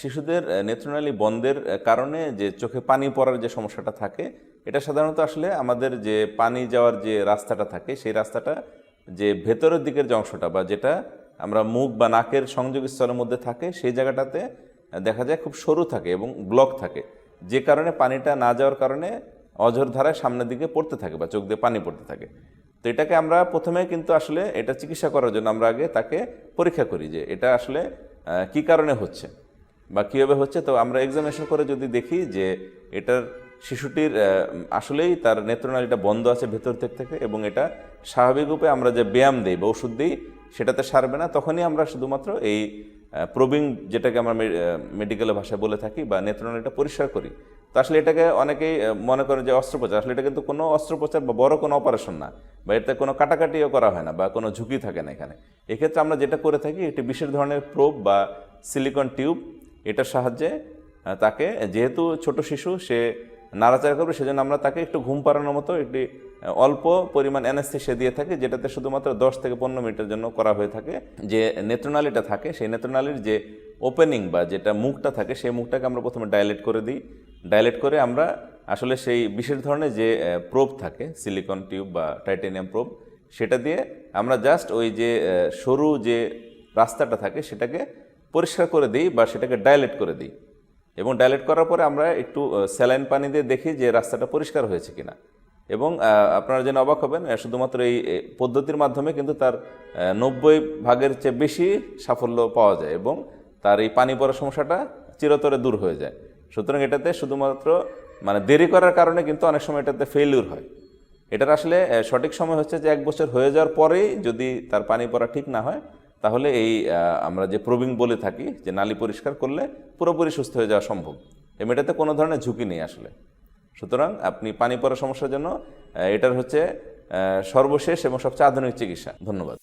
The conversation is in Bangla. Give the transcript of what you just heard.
শিশুদের নেত্রনালী বন্ধের কারণে যে চোখে পানি পড়ার যে সমস্যাটা থাকে, এটা সাধারণত আসলে আমাদের যে পানি যাওয়ার যে রাস্তাটা থাকে সেই রাস্তাটা যে ভেতরের দিকের যে অংশটা বা যেটা আমরা মুখ বা নাকের সংযোগস্থলের মধ্যে থাকে সেই জায়গাটাতে দেখা যায় খুব সরু থাকে এবং ব্লক থাকে, যে কারণে পানিটা না যাওয়ার কারণে অঝোর ধারায় সামনের দিকে পড়তে থাকে বা চোখ দিয়ে পানি পড়তে থাকে। তো এটাকে আমরা প্রথমে কিন্তু আসলে এটা চিকিৎসা করার জন্য আমরা আগে তাকে পরীক্ষা করি যে এটা আসলে কি কারণে হচ্ছে বা কীভাবে হচ্ছে। তো আমরা এক্সামিনেশন করে যদি দেখি যে এটার শিশুটির আসলেই তার নেত্রনালীটা বন্ধ আছে ভেতর থেকে এবং এটা স্বাভাবিকরূপে আমরা যে ব্যায়াম দিই বা ওষুধ দিই সেটাতে সারবে না, তখনই আমরা শুধুমাত্র এই প্রবিং, যেটাকে আমরা মেডিকেলের ভাষায় বলে থাকি, বা নেত্রনালীটা পরিষ্কার করি। তো আসলে এটাকে অনেকেই মনে করেন যে অস্ত্রোপচার, আসলে এটা কিন্তু কোনো অস্ত্রোপচার বা বড় কোনো অপারেশন না, বা এতে কোনো কাটাকাটিও করা হয় না বা কোনো ঝুঁকি থাকে না এখানে। এক্ষেত্রে আমরা যেটা করে থাকি, একটি বিশেষ ধরনের প্রোব বা সিলিকন টিউব, এটার সাহায্যে তাকে, যেহেতু ছোট শিশু সে নাড়াচাড়া করবে, সেজন্য আমরা তাকে একটু ঘুম পাড়ানোর মতো একটি অল্প পরিমাণ অ্যানেস্থেসিয়া দিয়ে থাকি, যেটাতে শুধুমাত্র 10 থেকে 15 মিনিটের জন্য করা হয়ে থাকে। যে নেত্রনালীটা থাকে সেই নেত্রনালীর যে ওপেনিং বা যেটা মুখটা থাকে সেই মুখটাকে আমরা প্রথমে ডাইলেট করে দিই। ডাইলেট করে আমরা আসলে সেই বিশেষ ধরনের যে প্রোব থাকে, সিলিকন টিউব বা টাইটেনিয়াম প্রোব, সেটা দিয়ে আমরা জাস্ট ওই যে সরু যে রাস্তাটা থাকে সেটাকে পরিষ্কার করে দিই বা সেটাকে ডাইলেট করে দিই। এবং ডাইলেট করার পরে আমরা একটু স্যালাইন পানি দিয়ে দেখি যে রাস্তাটা পরিষ্কার হয়েছে কিনা। এবং আপনারা যেন অবাক হবেন, শুধুমাত্র এই পদ্ধতির মাধ্যমে কিন্তু তার 90% চেয়ে বেশি সাফল্য পাওয়া যায় এবং তার এই পানি পড়ার সমস্যাটা চিরতরে দূর হয়ে যায়। সুতরাং এটাতে শুধুমাত্র দেরি করার কারণে কিন্তু অনেক সময় এটাতে ফেইলিউর হয়। এটার আসলে সঠিক সময় হচ্ছে যে 1 বছর হয়ে যাওয়ার পরেই যদি তার পানি পড়া ঠিক না হয়, তাহলে এই আমরা যে প্রবিং বলে থাকি যে নালী পরিষ্কার করলে পুরোপুরি সুস্থ হয়ে যাওয়া সম্ভব এবং এটাতে কোনো ধরনের ঝুঁকি নেই আসলে। সুতরাং আপনি পানি পড়ার সমস্যার জন্য এটার হচ্ছে সর্বশেষ এবং সবচেয়ে আধুনিক চিকিৎসা। ধন্যবাদ।